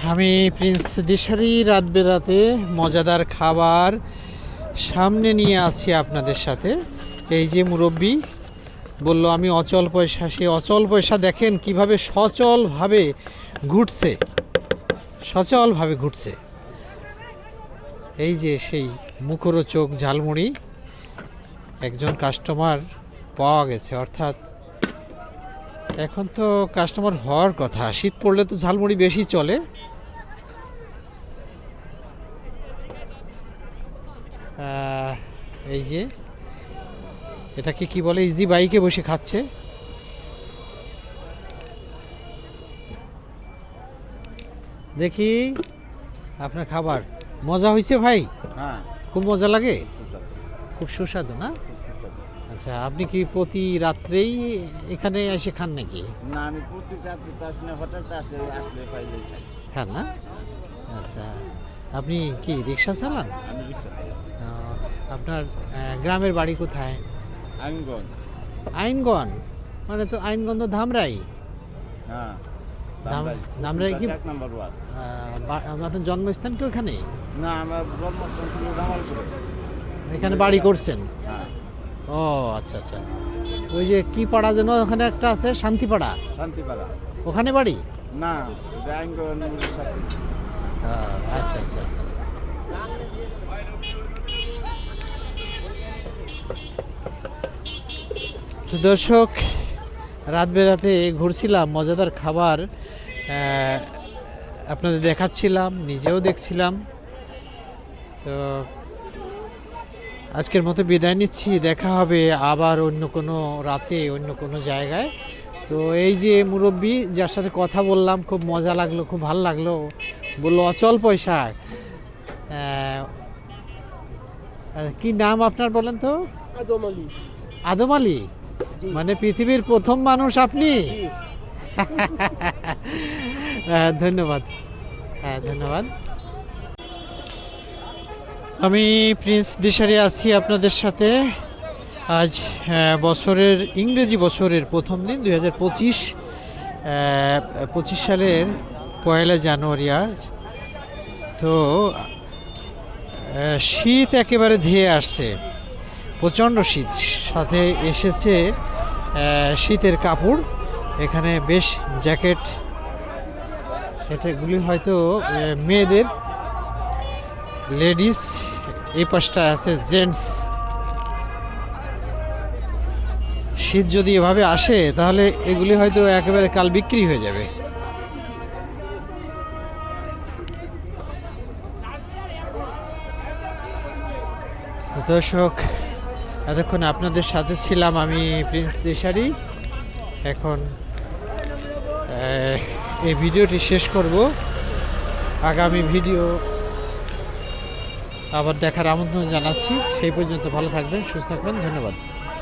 আমি প্রিন্স দিশারি রাত বেরাতে মজাদার খাবার সামনে নিয়ে আছি আপনাদের সাথে। এই যে মুরব্বি বলল আমি অচল পয়সা, সেই অচল পয়সা দেখেন কিভাবে সচলভাবে ঘুরছে, সচলভাবে ঘুরছে। এই যে সেই মুখরোচক ঝালমুড়ি একজন কাস্টমার পাওয়া গেছে, অর্থাৎ এখন তো কাস্টমার হওয়ার কথা। শীত পড়লে তো ঝালমুড়ি বেশি চলে। এই যে এটাকে কি বলে, ইজি বাইকে বসে খাচ্ছে। দেখি আপনার খাবার মজা হয়েছে ভাই? হ্যাঁ, খুব মজা লাগে, সুস্বাদু। খুব সুস্বাদু না? খুব সুস্বাদু। আচ্ছা, আপনি কি প্রতি রাত্রেই এখানে এসে খান নাকি? না, আমি প্রতিটা তো আসি না, হঠাৎ আসলে পাইলেই খাই। খান না? আচ্ছা, আপনি কি রিক্সা চালান? আমি রিক্সা চালাই। আপনার গ্রামের বাড়ি কোথায়? আইনগঞ্জ। আইনগঞ্জ মানে তো আইনগঞ্জ তো ধামরাই। হ্যাঁ, ধামরাই কি? 1 নম্বর ওয়ার্ড। আপনার জন্মস্থান কি ওখানে? না, আমার জন্মস্থান ছিল জামালপুরে। এখানে বাড়ি করছেন? হ্যাঁ, ও আচ্ছা আচ্ছা। ওই যে কি পাড়া যেন ওখানে একটা আছে, শান্তিপাড়া, শান্তিপাড়া। ওখানে বাড়ি? না, এটা আইনগঞ্জের সাথে। আচ্ছা আচ্ছা। তো দর্শক, রাত বেরাতে ঘুরছিলাম, মজাদার খাবার আপনাদের দেখাচ্ছিলাম, নিজেও দেখছিলাম। তো আজকের মতো বিদায় নিচ্ছি, দেখা হবে আবার অন্য কোনো রাতে অন্য কোনো জায়গায়। তো এই যে মুরব্বি যার সাথে কথা বললাম, খুব মজা লাগলো, খুব ভালো লাগলো। বললো অচল পয়সা। কি নাম আপনার বলেন তো? আদম আলী। আদম আলী? মানে পৃথিবীর প্রথম মানুষ আপনি? ধন্যবাদ, হ্যাঁ ধন্যবাদ। আমি প্রিন্স দিশারি আছি আপনাদের সাথে। আজ বছরের ইংরেজি বছরের প্রথম দিন 2025 সালের 1 জানুয়ারি আজ। তো শীত একেবারে ধেয়ে আসছে, প্রচণ্ড শীত, সাথে এসেছে শীতের কাপড়। এখানে বেশ জ্যাকেট, এটাগুলি হয়তো মেয়েদের, লেডিস। এই পাশটা আছে জেন্টস। শীত যদি এভাবে আসে তাহলে এগুলি হয়তো একেবারে কাল বিক্রি হয়ে যাবে। তো দর্শক, এতক্ষণ আপনাদের সাথে ছিলাম আমি প্রিন্স দিশারি। এখন এই ভিডিওটি শেষ করব। আগামী ভিডিও আবার দেখার আমন্ত্রণ জানাচ্ছি। সেই পর্যন্ত ভালো থাকবেন, সুস্থ থাকবেন। ধন্যবাদ।